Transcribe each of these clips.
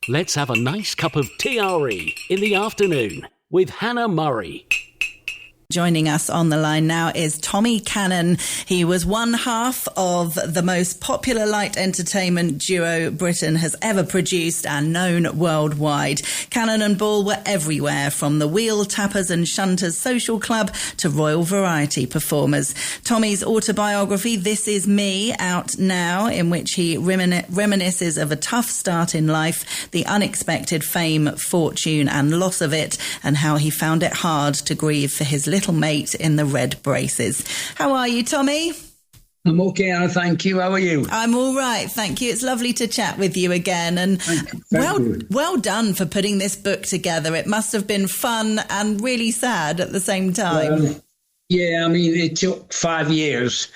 Let's have a nice cup of TRE in the afternoon with Hannah Murray. Joining us on the line now is Tommy Cannon. He was one half of the most popular light entertainment duo Britain has ever produced and known worldwide. Cannon and Ball were everywhere, from the Wheel Tappers and Shunters Social Club to Royal Variety performers. Tommy's autobiography, This Is Me, out now, in which he reminisces of a tough start in life, the unexpected fame, fortune and loss of it, and how he found it hard to grieve for his little mate in the red braces. How are you, Tommy? I'm okay, Anna, thank you. How are you? I'm all right, thank you. It's lovely to chat with you again. And well done for putting this book together. It must have been fun and really sad at the same time. Yeah, I mean, it took 5 years.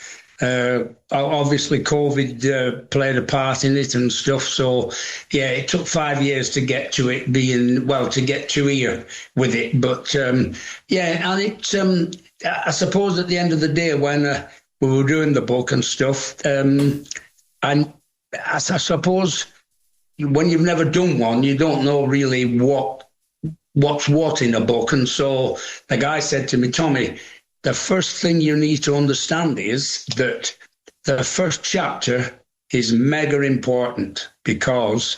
Obviously, COVID played a part in it and stuff. So, yeah, it took 5 years to get to it to get to here with it. But, yeah, and it, I suppose at the end of the day, when we were doing the book and stuff, and I suppose when you've never done one, you don't know really what's what in a book. And so the guy said to me, Tommy, the first thing you need to understand is that the first chapter is mega important, because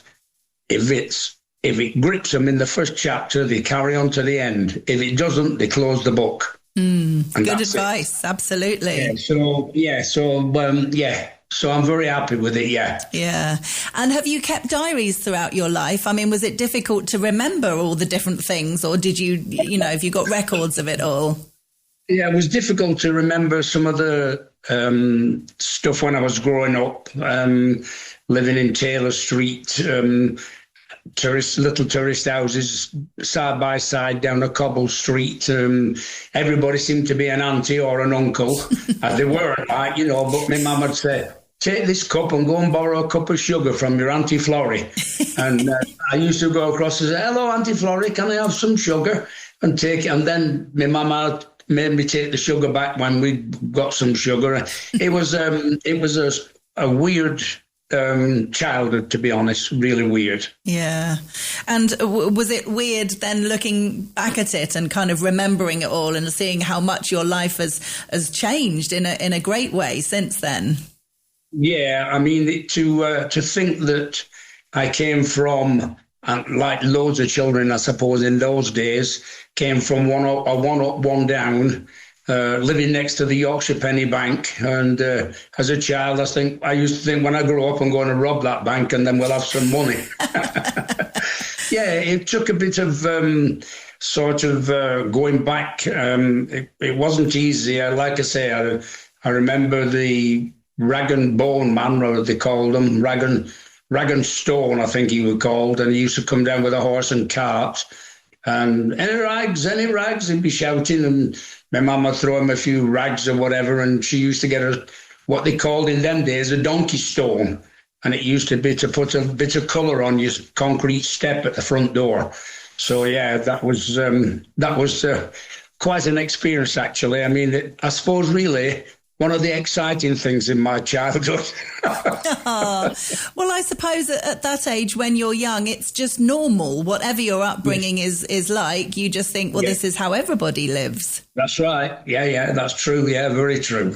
if it grips them in the first chapter, they carry on to the end. If it doesn't, they close the book. Good advice, absolutely. So I'm very happy with it, yeah. Yeah. And have you kept diaries throughout your life? I mean, was it difficult to remember all the different things, or did you have you got records of it all? Yeah, it was difficult to remember some of the stuff when I was growing up, living in Taylor Street, little tourist houses side by side down a cobble street. Everybody seemed to be an auntie or an uncle. They weren't, but my mum would say, take this cup and go and borrow a cup of sugar from your Auntie Florrie. And I used to go across and say, hello, Auntie Florrie, can I have some sugar? And take it. And then my mum made me take the sugar back when we got some sugar. It was a weird childhood, to be honest, really weird. Yeah. And was it weird then looking back at it and kind of remembering it all and seeing how much your life has changed in a great way since then? Yeah, I mean, to think that I came from, like loads of children, I suppose, in those days, came from one up, one down, living next to the Yorkshire Penny Bank. And as a child, I used to think when I grow up, I'm going to rob that bank and then we'll have some money. Yeah, it took a bit of going back. It wasn't easy. Like I say, I remember the rag and bone man, or they called him, rag and stone, I think he was called, and he used to come down with a horse and cart, and any rags, he'd be shouting, and my mum would throw him a few rags or whatever, and she used to get what they called in them days a donkey stone, and it used to be to put a bit of colour on your concrete step at the front door. So yeah, that was quite an experience, actually. I mean, I suppose really one of the exciting things in my childhood. Well, I suppose at that age, when you're young, it's just normal. Whatever your upbringing is like, you just think, well, this is how everybody lives. That's right. Yeah, that's true. Yeah, very true.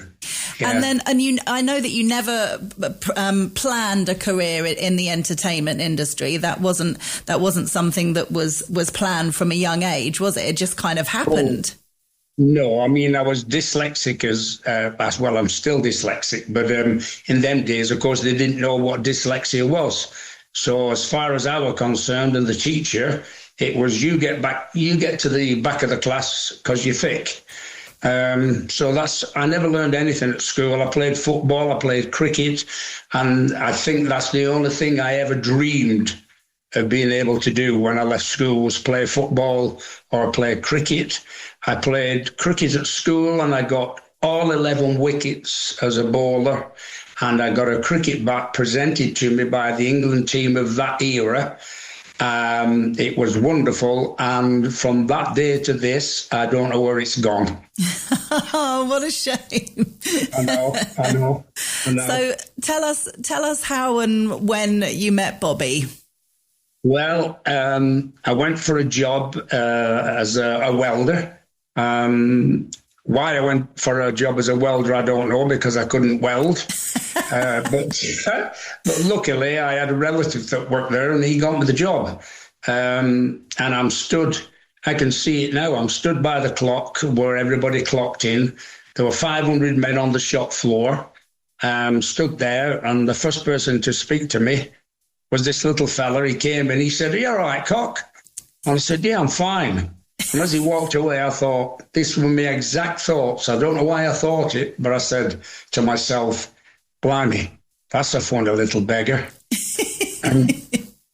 Yeah. And I know that you never planned a career in the entertainment industry. That wasn't something that was planned from a young age, was it? It just kind of happened. No, I mean, I was dyslexic as well. I'm still dyslexic, but in them days, of course, they didn't know what dyslexia was. So as far as I was concerned and the teacher, it was you get to the back of the class because you're thick. So I never learned anything at school. I played football, I played cricket, and I think that's the only thing I ever dreamed of being able to do when I left school was play football or play cricket. I played cricket at school and I got all 11 wickets as a bowler, and I got a cricket bat presented to me by the England team of that era. It was wonderful, and from that day to this, I don't know where it's gone. Oh, what a shame! I know. So tell us how and when you met Bobby. Well, I went for a job as a welder. Why I went for a job as a welder, I don't know, because I couldn't weld. But luckily, I had a relative that worked there, and he got me the job. And I'm stood. I can see it now. I'm stood by the clock where everybody clocked in. There were 500 men on the shop floor. Stood there, and the first person to speak to me was this little fella. He came and he said, "Are you all right, Cock?" And I said, "Yeah, I'm fine." And as he walked away, I thought, this were my exact thoughts. I don't know why I thought it, but I said to myself, "Blimey, that's a funny little beggar." And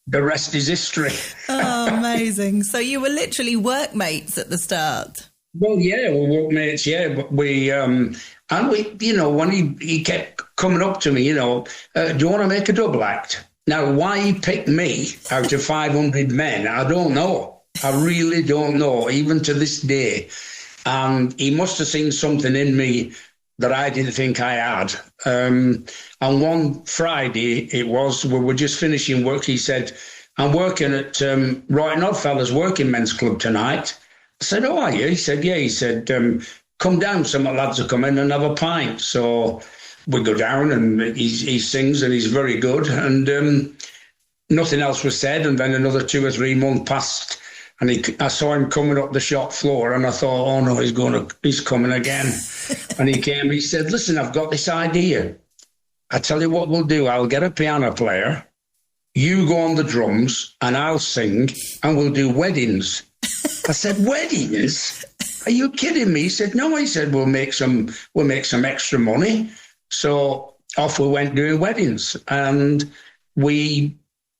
the rest is history. Oh, amazing. So you were literally workmates at the start. Well, yeah, we're workmates, yeah. But when he kept coming up to me, do you want to make a double act? Now, why he picked me out of 500 men, I don't know. I really don't know, even to this day. He must have seen something in me that I didn't think I had. And one Friday, we were just finishing work. He said, "I'm working at Royal Oddfellows Working Men's Club tonight." I said, "Oh, are you?" He said, "Yeah." He said, "Come down, some lads will come in and have a pint." So we go down, and he sings, and he's very good. And nothing else was said. And then another 2 or 3 months passed, and I saw him coming up the shop floor, and I thought, "Oh no, he's coming again." And he came. He said, "Listen, I've got this idea. I tell you what we'll do. I'll get a piano player. You go on the drums, and I'll sing, and we'll do weddings." I said, "Weddings? Are you kidding me?" He said, "No." He said, we'll make some extra money." So off we went doing weddings. And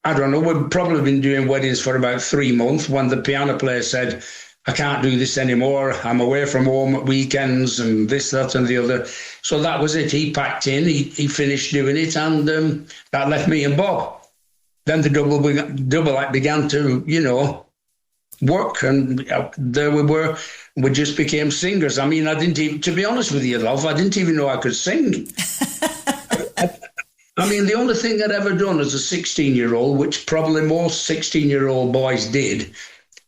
I don't know, we've probably been doing weddings for about 3 months when the piano player said, "I can't do this anymore. I'm away from home at weekends," and this, that, and the other. So that was it. He packed in, he finished doing it, and that left me and Bob. Then the double act began to, work, and there we were. We just became singers. I mean, to be honest with you, love, I didn't even know I could sing. I mean, the only thing I'd ever done as a 16-year-old, which probably most 16-year-old boys did,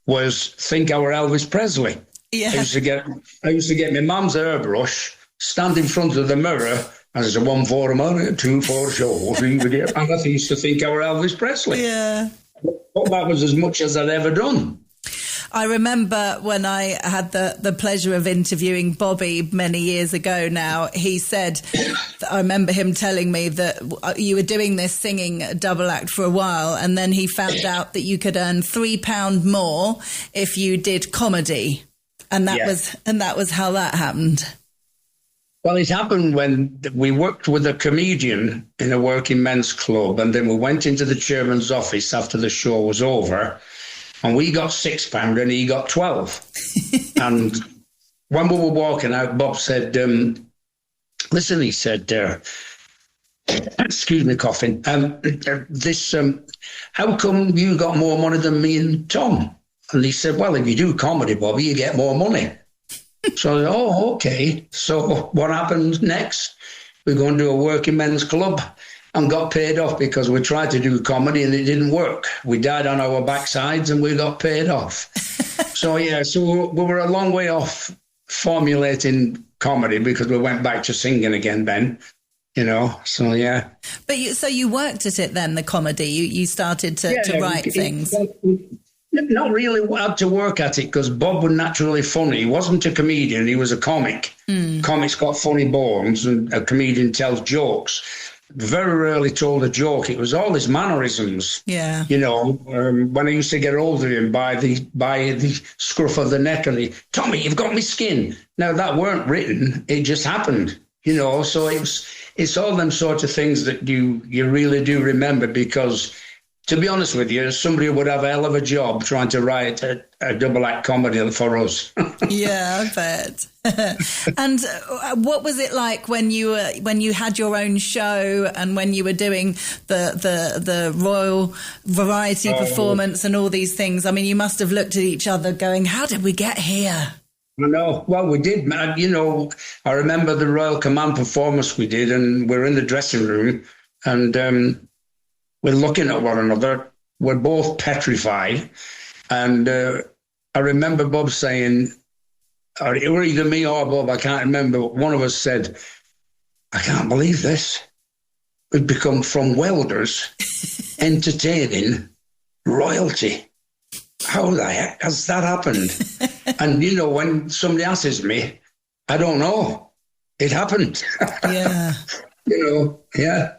was think I were Elvis Presley. Yeah. I used to get my mum's airbrush, stand in front of the mirror, and it's a 1 for a minute, 2 for a show, 3 video. And I used to think I were Elvis Presley. Yeah. But that was as much as I'd ever done. I remember when I had the pleasure of interviewing Bobby many years ago now, he said, I remember him telling me that you were doing this singing double act for a while, and then he found out that you could earn £3 more if you did comedy. And that was how that happened. Well, it happened when we worked with a comedian in a working men's club, and then we went into the chairman's office after the show was over. And we got £6 and he got 12. And when we were walking out, Bob said, "Listen," he said, excuse me, coughing. How come you got more money than me and Tom? And he said, "Well, if you do comedy, Bobby, you get more money." So I said, "Oh, okay." So what happened next? We're going to a working men's club. And got paid off because we tried to do comedy and it didn't work. We died on our backsides and we got paid off. So we were a long way off formulating comedy because we went back to singing again then, so yeah. But you worked at it then, the comedy? You started to write things? Not really had to work at it because Bob was naturally funny. He wasn't a comedian, he was a comic. Comics got funny bones and a comedian tells jokes. Very rarely told a joke. It was all his mannerisms. Yeah. When I used to get hold of him by the scruff of the neck and "Tommy, you've got me skin." Now that weren't written. It just happened. So it's all them sorts of things that you really do remember because, to be honest with you, somebody would have a hell of a job trying to write a double act comedy for us. Yeah, I bet. And what was it like when you had your own show and when you were doing the Royal Variety performance and all these things? I mean, you must have looked at each other going, "How did we get here?" I know. Well, we did. I remember the Royal Command performance we did, and we're in the dressing room, and we're looking at one another. were both petrified. And I remember Bob saying, or it were either me or Bob, I can't remember, but one of us said, I can't believe this. We've become from welders entertaining royalty. How the heck has that happened? And, you know, when somebody asks me, I don't know. It happened. Yeah. You know, yeah.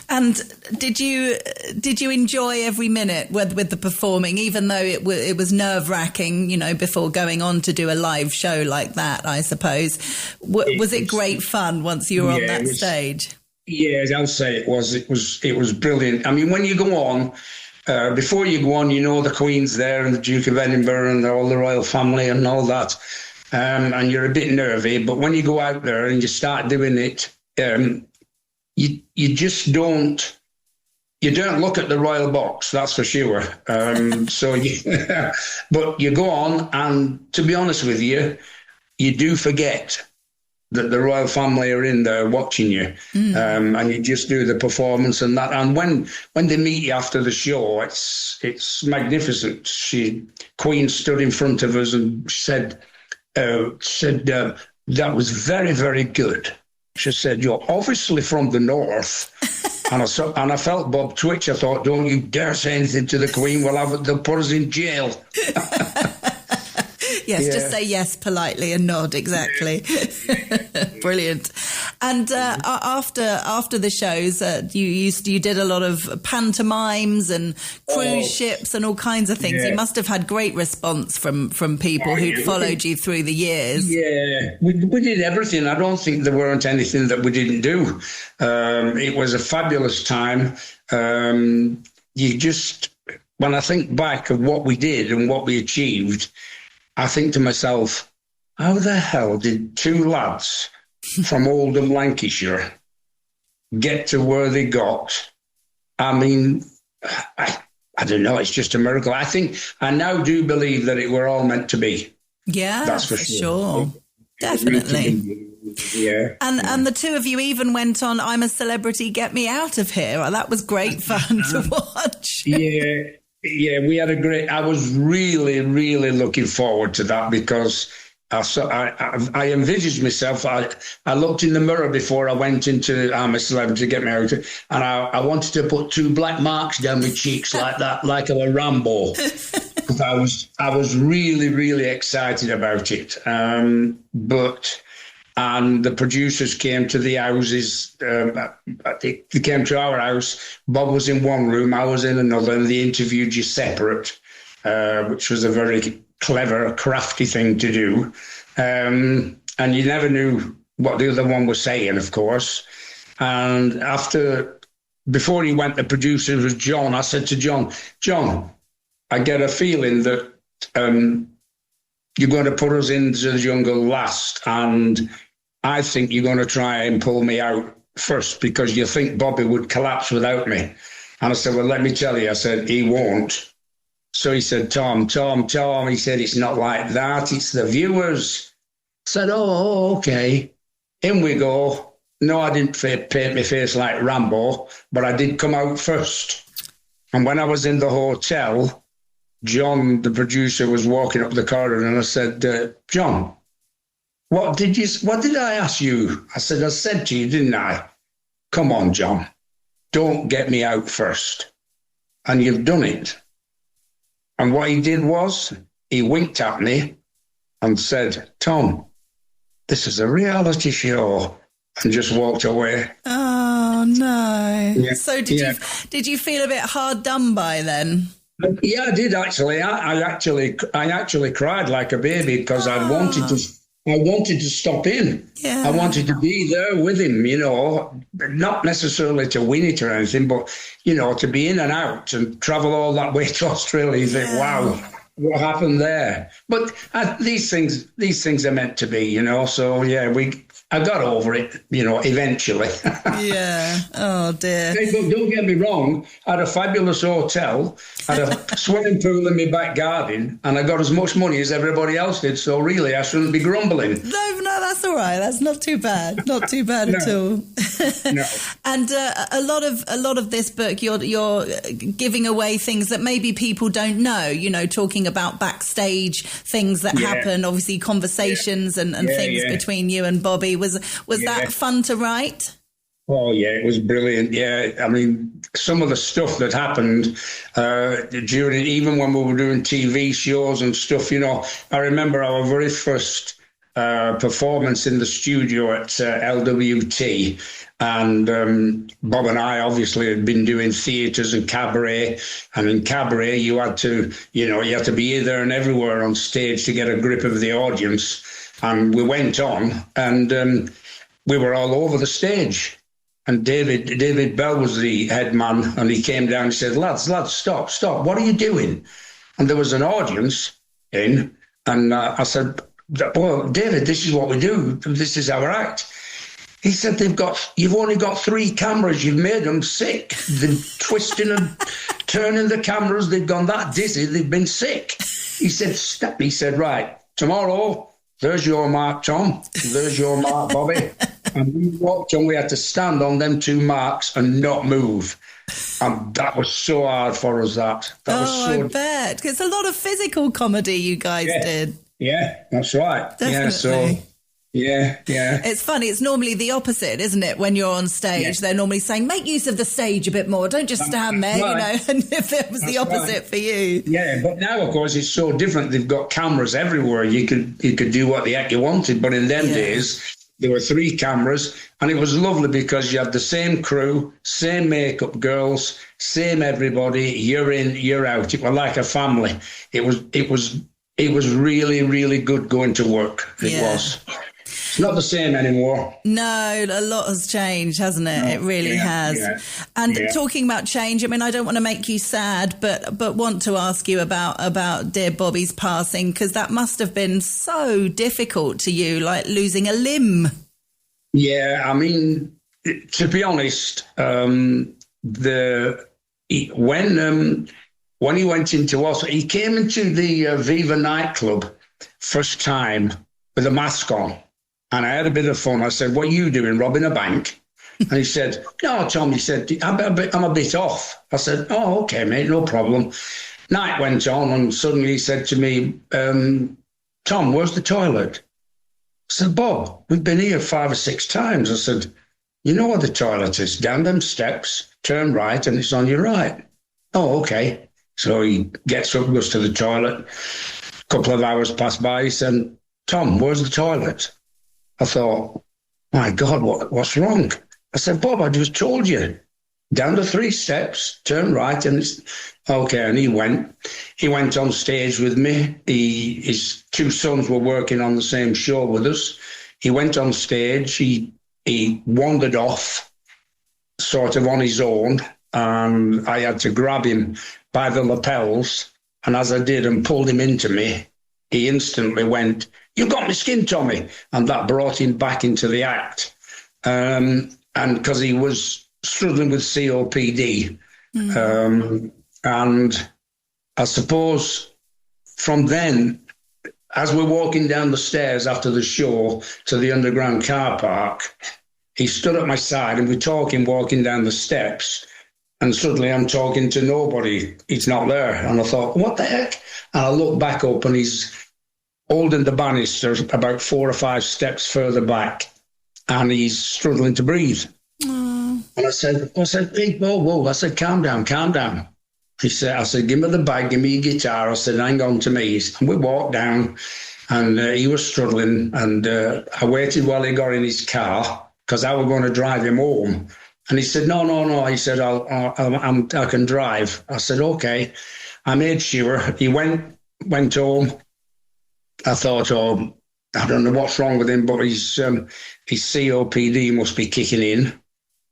And did you enjoy every minute with the performing, even though it was nerve-wracking, you know, before going on to do a live show like that, I suppose? Was it great fun once you were on that stage? Yeah, I'll say it was. It was brilliant. I mean, when you go on, before you go on, you know the Queen's there and the Duke of Edinburgh and all the royal family and all that, and you're a bit nervy. But when you go out there and you start doing it, you just don't. You don't look at the royal box, that's for sure. But you go on, and to be honest with you, you do forget that the royal family are in there watching you, and you just do the performance and that. And when they meet you after the show, it's magnificent. Queen stood in front of us and said that was very, very good. She said, "You're obviously from the north." And I felt Bob twitch. I thought, don't you dare say anything to the Queen. They'll put us in jail. Yes, just say yes politely and nod, exactly. Brilliant. And after the shows, you did a lot of pantomimes and cruise ships and all kinds of things. You must have had great response from people who'd followed you through the years. Yeah, we did everything. I don't think there weren't anything that we didn't do. It was a fabulous time. When I think back of what we did and what we achieved, I think to myself, how the hell did two lads from Oldham, Lancashire, get to where they got? I mean, I don't know. It's just a miracle. I now do believe that it were all meant to be. Yeah, that's for sure. Definitely. Yeah. And the two of you even went on I'm a Celebrity, Get Me Out of Here. Well, that was great fun to watch. Yeah, we had I was really, really looking forward to that because I envisaged myself. I looked in the mirror before I went into I'm a Celebrity, Get Me Out, and I wanted to put two black marks down my cheeks like that, like I were Rambo. Because I was really, really excited about it. And the producers came to the houses. They came to our house. Bob was in one room, I was in another, and they interviewed you separate, which was a very clever, crafty thing to do. And you never knew what the other one was saying, of course. And before he went, the producer was John. I said to John, I get a feeling that you're going to put us into the jungle last, and I think you're going to try and pull me out first because you think Bobby would collapse without me. And I said, well, let me tell you. I said, he won't. So he said, Tom. He said, it's not like that. It's the viewers. I said, oh, okay. In we go. No, I didn't paint my face like Rambo, but I did come out first. And when I was in the hotel, John, the producer, was walking up the corridor, and I said, John, what did I ask you? I said to you, didn't I? Come on, John, don't get me out first. And you've done it. And what he did was he winked at me and said, Tom, this is a reality show, and just walked away. Oh, no. Yeah. So did you feel a bit hard done by then? Yeah, I did actually. I actually cried like a baby because I wanted to stop in. Yeah. I wanted to be there with him, you know, not necessarily to win it or anything, but, you know, to be in and out and travel all that way to Australia. You think, wow, what happened there? But these things are meant to be, you know. So yeah, I got over it, eventually. Yeah. Oh, dear. Hey, but don't get me wrong, I had a fabulous hotel, I had a swimming pool in my back garden, and I got as much money as everybody else did, so really I shouldn't be grumbling. No, that's all right. That's not too bad. Not too bad at all. No. And a lot of this book, you're giving away things that maybe people don't know. Talking about backstage things that happen. Obviously, conversations and things between you and Bobby. Was that fun to write? Oh, yeah, it was brilliant. Yeah, I mean, some of the stuff that happened during, even when we were doing TV shows and stuff, I remember our very first performance in the studio at LWT. And Bob and I obviously had been doing theatres and cabaret. And in cabaret, you had to be here, there and everywhere on stage to get a grip of the audience. And we went on and we were all over the stage. And David Bell was the head man, and he came down and said, lads, stop, what are you doing? And there was an audience in, and I said, well, David, this is what we do. This is our act. He said, you've only got 3 cameras. You've made them sick. They're twisting and turning the cameras. They've gone that dizzy. They've been sick. He said, stop. He said, right, tomorrow, there's your mark, Tom. There's your mark, Bobby. And we walked and we had to stand on them 2 marks and not move. And that was so hard for us, that. I bet. It's a lot of physical comedy you guys did. Yeah, that's right. Definitely. Yeah, so... Yeah. It's funny. It's normally the opposite, isn't it? When you're on stage, they're normally saying, make use of the stage a bit more. Don't just stand there, And if it was the opposite for you. Yeah, but now, of course, it's so different. They've got cameras everywhere. You could do what the heck you wanted. But in them days, there were 3 cameras. And it was lovely because you had the same crew, same makeup girls, same everybody, year in, year out. It was like a family. It was really, really good going to work. It was. It's not the same anymore. No, a lot has changed, hasn't it? It really has. Yeah, and talking about change, I mean, I don't want to make you sad, but want to ask you about dear Bobby's passing, because that must have been so difficult to you, like losing a limb. Yeah, I mean, to be honest, when he went into hospital, he came into the Viva nightclub first time with a mask on. And I had a bit of fun. I said, what are you doing, robbing a bank? And he said, no, Tom, he said, I'm a bit off. I said, oh, okay, mate, no problem. Night went on and suddenly he said to me, Tom, where's the toilet? I said, Bob, we've been here 5 or 6 times. I said, you know where the toilet is? Down them steps, turn right, and it's on your right. Oh, okay. So he gets up, goes to the toilet. A couple of hours pass by. He said, Tom, where's the toilet? I thought, my God, what's wrong? I said, Bob, I just told you. Down the 3 steps, turn right, and it's okay. And he went on stage with me. His 2 sons were working on the same show with us. He went on stage. He wandered off, sort of on his own, and I had to grab him by the lapels. And as I did and pulled him into me, he instantly went, you got my skin, Tommy. And that brought him back into the act. And because he was struggling with COPD. And I suppose from then, as we're walking down the stairs after the show to the underground car park, he stood at my side and we're talking, walking down the steps. And suddenly I'm talking to nobody. He's not there. And I thought, what the heck? And I look back up and he's holding the banister about 4 or 5 steps further back. And he's struggling to breathe. And I said, hey, whoa. I said, calm down. I said, give me the bag, give me your guitar. I said, hang on to me. And we walked down and he was struggling. And I waited while he got in his car because I was going to drive him home. And he said, no. He said, I can drive. I said, okay. I made sure. He went home. I thought, I don't know what's wrong with him, but his COPD must be kicking in.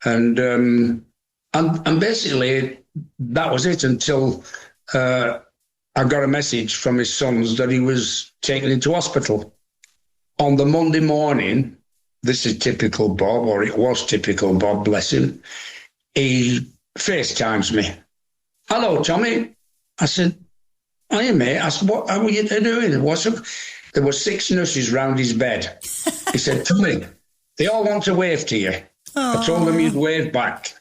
And basically that was it until I got a message from his sons that he was taken into hospital. On the Monday morning, this is typical Bob, or it was typical Bob, bless him. He FaceTimes me. Hello, Tommy. I said, hiya, mate. I said, what are you doing? What's up? There were 6 nurses round his bed. He said, Tommy, they all want to wave to you. I told them you'd wave back.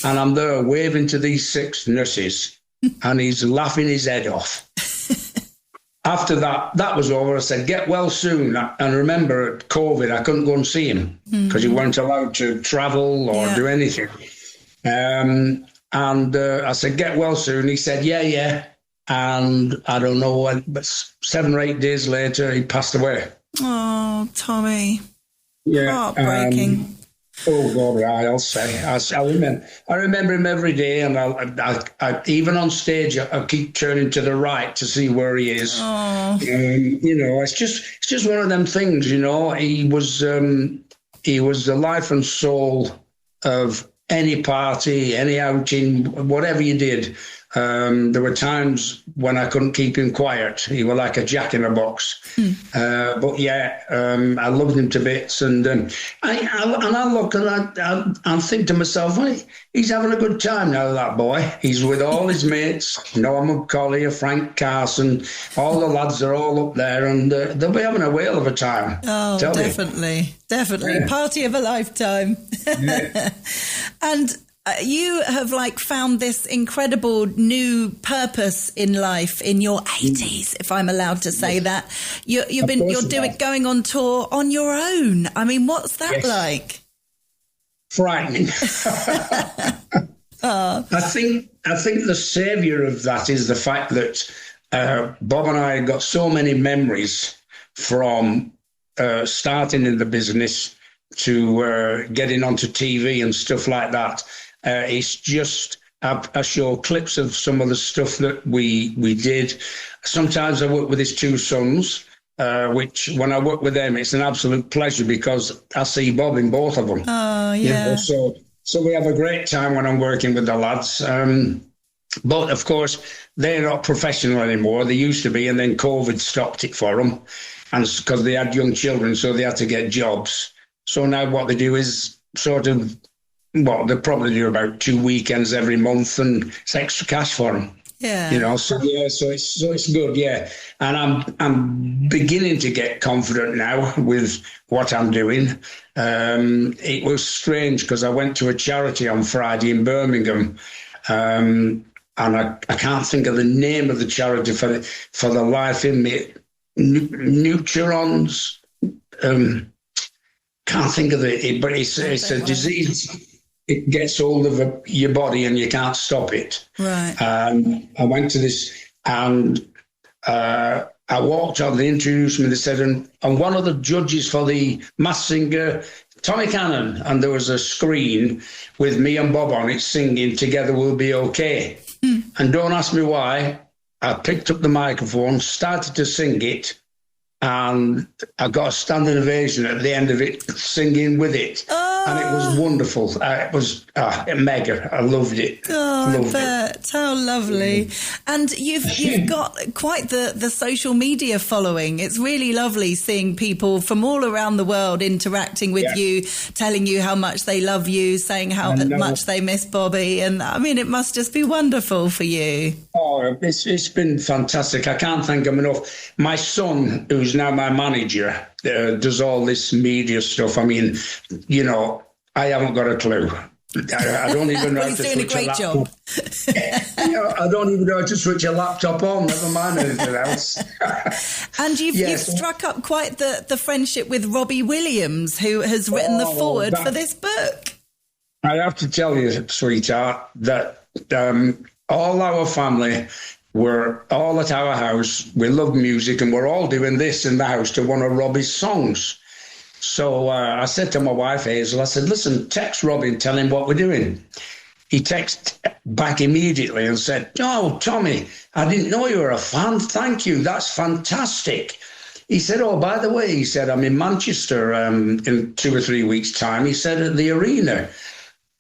And I'm there waving to these 6 nurses, and he's laughing his head off. After that was over, I said, get well soon. And remember, at COVID, I couldn't go and see him because he weren't allowed to travel or do anything. And I said, get well soon. He said, yeah. And I don't know when, but 7 or 8 days later, he passed away. Oh, Tommy. Yeah. Heartbreaking. Oh God, I'll say. I remember him every day, and I even on stage, I keep turning to the right to see where he is. It's just one of them things. He was the life and soul of any party, any outing, whatever you did. There were times when I couldn't keep him quiet. He was like a jack in a box. But I loved him to bits. And I look and I think to myself, well, he's having a good time now, that boy. He's with all his mates, Norman Collier, Frank Carson, all the lads are all up there, and they'll be having a whale of a time. Oh, definitely. Yeah. Party of a lifetime. Yeah. And you have found this incredible new purpose in life in your 80s, if I'm allowed to say that. You're going on tour on your own. I mean, what's that like? Frightening. I think the saviour of that is the fact that Bob and I got so many memories from starting in the business to getting onto TV and stuff like that. It's just, I show clips of some of the stuff that we did. Sometimes I work with his 2 sons, which when I work with them, it's an absolute pleasure because I see Bob in both of them. Oh, yeah. So we have a great time when I'm working with the lads. But, of course, they're not professional anymore. They used to be, and then COVID stopped it for them, and because they had young children, so they had to get jobs. So now what they do is sort of, they probably do about 2 weekends every month, and it's extra cash for them. Yeah. So it's good, yeah. And I'm beginning to get confident now with what I'm doing. It was strange because I went to a charity on Friday in Birmingham, and I can't think of the name of the charity for the life in me. Neutrons. Can't think of it, but it's a disease. It gets hold of your body and you can't stop it. Right. I went to this, and I walked on. They introduced me. They said, and one of the judges for the Masked Singer, Tommy Cannon, and there was a screen with me and Bob on it singing "Together We'll Be Okay." And don't ask me why. I picked up the microphone, started to sing it, and I got a standing ovation at the end of it, singing with it. And it was wonderful. It was mega. I loved it. Oh, I bet. How lovely. And you've got quite the social media following. It's really lovely seeing people from all around the world interacting with you, telling you how much they love you, saying how much they miss Bobby. And I mean, it must just be wonderful for you. Oh, it's been fantastic. I can't thank him enough. My son, who's now my manager, does all this media stuff. I mean, I haven't got a clue. I don't even know how to switch a laptop. I don't even know how to switch a laptop on, never mind anything else. And you've struck up quite the friendship with Robbie Williams, who has written the foreword for this book. I have to tell you, sweetheart, that all our family were all at our house. We love music, and we're all doing this in the house to one of Robbie's songs. So I said to my wife, Hazel, I said, listen, text Robbie and tell him what we're doing. He texted back immediately and said, oh, Tommy, I didn't know you were a fan. Thank you. That's fantastic. He said, oh, by the way, he said, I'm in Manchester in 2 or 3 weeks' time. He said, at the arena.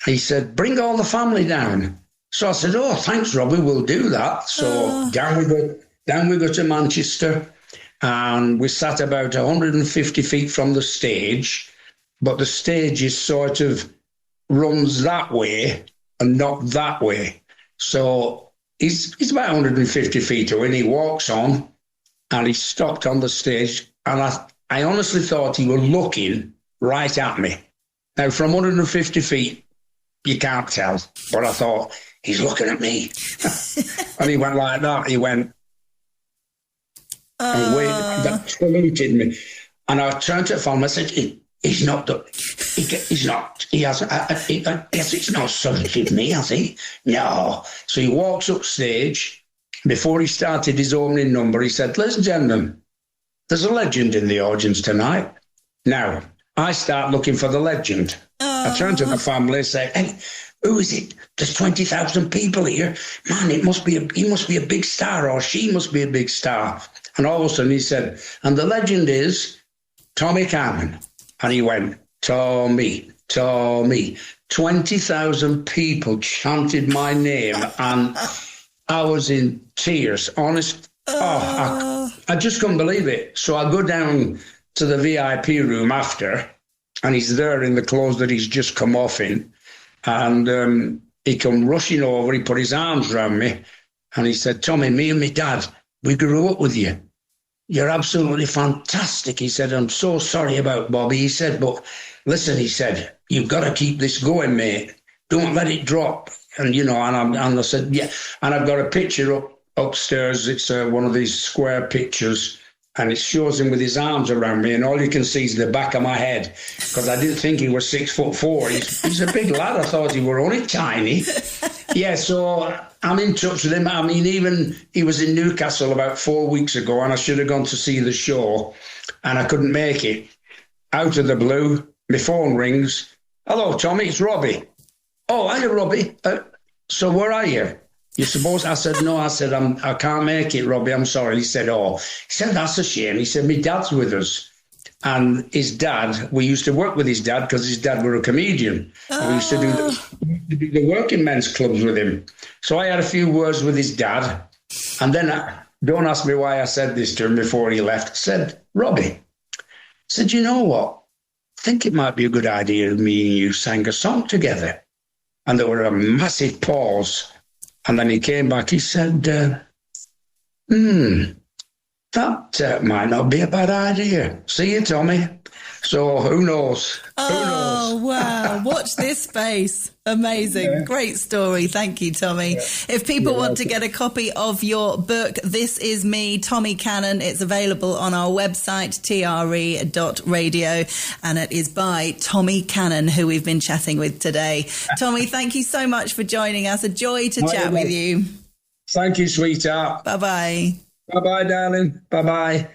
He said, bring all the family down. So I said, oh, thanks, Robbie, we'll do that. So down we go to Manchester, and we sat about 150 feet from the stage, but the stage is sort of runs that way and not that way. So he's about 150 feet away, and he walks on, and he stopped on the stage, and I honestly thought he was looking right at me. Now, from 150 feet, you can't tell, but I thought, he's looking at me. And he went like that. He went and waited, that saluted me. And I turned to the film, I said, he's not, he hasn't, it's not saluted me, has he? No. So he walks up stage. Before he started his opening number, he said, ladies and gentlemen, there's a legend in the audience tonight. Now, I start looking for the legend. I turn to the family and say, hey, who is it? There's 20,000 people here. Man, he must be a big star, or she must be a big star. And all of a sudden he said, and the legend is Tommy Cannon. And he went, Tommy. 20,000 people chanted my name, and I was in tears, honest. I just couldn't believe it. So I go down to the VIP room after, and he's there in the clothes that he's just come off in. And he come rushing over, he put his arms around me, and he said, Tommy, me and my dad, we grew up with you. You're absolutely fantastic. He said, I'm so sorry about Bobby. He said, but listen, he said, you've got to keep this going, mate. Don't let it drop. And, and I said, yeah. And I've got a picture upstairs. It's one of these square pictures, and it shows him with his arms around me, and all you can see is the back of my head, because I didn't think he was 6'4". He's a big lad. I thought he were only tiny. Yeah, so I'm in touch with him. I mean, even he was in Newcastle about 4 weeks ago, and I should have gone to see the show, and I couldn't make it. Out of the blue, my phone rings. Hello, Tommy, it's Robbie. Oh, hiya, Robbie. So where are you? You suppose? I said, no. I said, I can't make it, Robbie. I'm sorry. He said, oh. He said, that's a shame. He said, my dad's with us. And his dad, we used to work with his dad because his dad were a comedian. And we used to do the working men's clubs with him. So I had a few words with his dad. And then, don't ask me why I said this to him before he left. I said, Robbie, I said, you know what? I think it might be a good idea if me and you sang a song together. And there were a massive pause. And then he came back, he said, that might not be a bad idea. See you, Tommy. So who knows? Oh, wow. Watch this space. Amazing. Yeah. Great story. Thank you, Tommy. Yeah. If people want to get a copy of your book, This Is Me, Tommy Cannon, it's available on our website, tre.radio, and it is by Tommy Cannon, who we've been chatting with today. Tommy, thank you so much for joining us. A joy to chat with you. Thank you, sweetheart. Bye-bye. Bye-bye, darling. Bye-bye.